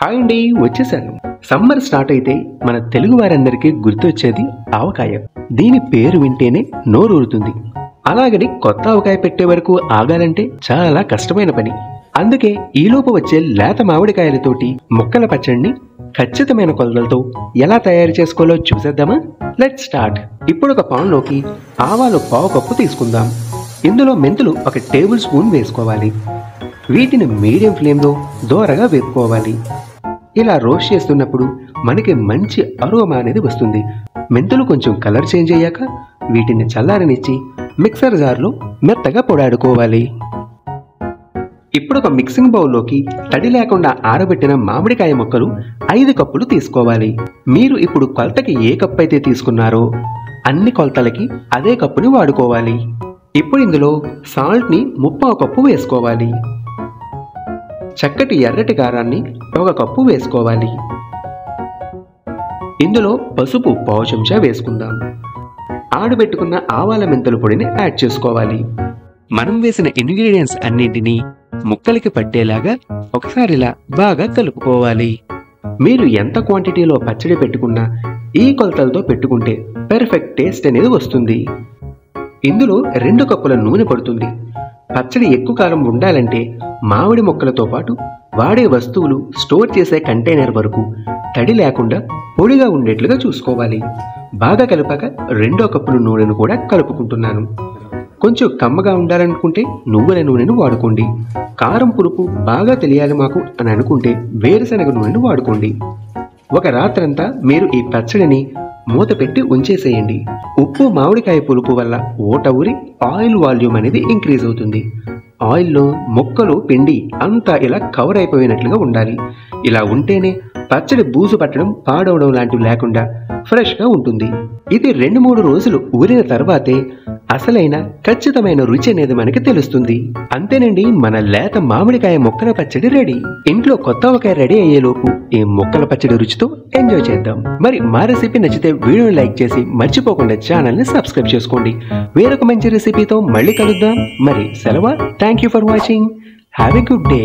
Hi అండి, వచ్చేసాను. Summer start అయితే మన తెలుగు వారందరికీ గుర్తొచ్చేది ఆవకాయ. దీని పేరు వింటేనే నోరూరుతుంది. అలాగని కొత్త ఆవకాయ పెట్టే వరకు ఆగాలంటే చాలా కష్టమైన పని. అందుకే ఈలోపు వచ్చే లేత మామిడికాయలతోటి ముక్కల పచ్చడిని ఖచ్చితమైన కొలతలతో ఎలా తయారు చేసుకోవాలో చూసేద్దామా? Let's start. ఇప్పుడు ఒక పాన్లోకి ఆవాలు 1/2 కప్పు తీసుకుందాం. ఇందులో మెంతులు 1 టేబుల్ స్పూన్ వేసుకోవాలి. వీటిని మీడియం ఫ్లేమ్లో దోరగా వేపుకోవాలి. ఇలా రోస్ట్ చేస్తున్నప్పుడు మనకి మంచి అరోమా అనేది వస్తుంది. మెంతులు కొంచెం కలర్ చేంజ్ అయ్యాక వీటిని చల్లారనిచ్చి మిక్సర్ జార్లో మెత్తగా పొడాడుకోవాలి. ఇప్పుడు ఒక మిక్సింగ్ బౌల్లోకి తడి లేకుండా ఆరబెట్టిన మామిడికాయ ముక్కలు 5 కప్పులు తీసుకోవాలి. మీరు ఇప్పుడు కొలతకి ఏ కప్పు అయితే తీసుకున్నారో అన్ని కొలతలకి అదే కప్పుని వాడుకోవాలి. ఇప్పుడు ఇందులో సాల్ట్ని 1/2 కప్పు వేసుకోవాలి. చక్కటి ఎర్రటి కారాన్ని 1 కప్పు వేసుకోవాలి. ఇందులో పసుపు 1/2 చెంచా వేసుకుందాం. ఆడబెట్టుకున్న ఆవాల మెంతుల పొడిని యాడ్ చేసుకోవాలి. మనం వేసిన ఇంగ్రీడియంట్స్ అన్నింటినీ ముక్కలకి పట్టేలాగా ఒకసారి ఇలా బాగా కలుపుకోవాలి. మీరు ఎంత క్వాంటిటీలో పచ్చడి పెట్టుకున్నా ఈ కొలతలతో పెట్టుకుంటే పర్ఫెక్ట్ టేస్ట్ అనేది వస్తుంది. ఇందులో 2 కప్పుల నూనె పడుతుంది. పచ్చడి ఎక్కువ కాలం ఉండాలంటే మామిడి ముక్కలతో పాటు వాడే వస్తువులు స్టోర్ చేసే కంటైనర్ వరకు తడి లేకుండా పొడిగా ఉండేట్లుగా చూసుకోవాలి. బాగా కలిపాక 2 కప్పుల నూనెను కూడా కలుపుకుంటున్నాను. కొంచెం కమ్మగా ఉండాలనుకుంటే నువ్వుల నూనెను వాడుకోండి. కారం పులుపు బాగా తెలియాలి మాకు అని అనుకుంటే వేరుశనగ నూనెను వాడుకోండి. ఒక రాత్రంతా మీరు ఈ పచ్చడిని మూత పెట్టి ఉంచేసేయండి. ఉప్పు మామిడికాయ పులుపు వల్ల ఊట ఊరి ఆయిల్ వాల్యూమ్ అనేది ఇంక్రీజ్ అవుతుంది. ఆయిల్లో ముక్కలు పిండి అంతా ఇలా కవర్ అయిపోయినట్లుగా ఉండాలి. ఇలా ఉంటేనే పచ్చడి బూజు పట్టడం పాడవడం లాంటివి లేకుండా ఫ్రెష్గా ఉంటుంది. ఇది 2-3 రోజులు ఊరిన తర్వాతే అసలైన ఖచ్చితమైన రుచి అనేది మనకి తెలుస్తుంది. అంతేనండి, మన లేత మామిడికాయ ముక్కల పచ్చడి రెడీ. ఇంట్లో కొత్త ఆవకాయ రెడీ అయ్యేలోపు ఈ ముక్కల పచ్చడి రుచితో ఎంజాయ్ చేద్దాం. మరి మా రెసిపీ నచ్చితే వీడియోని లైక్ చేసి మర్చిపోకుండా ఛానల్ని సబ్స్క్రైబ్ చేసుకోండి. వేరొక మంచి రెసిపీతో మళ్ళీ కలుద్దాం. మరి సెలవు. Thank you for watching. Have a good day.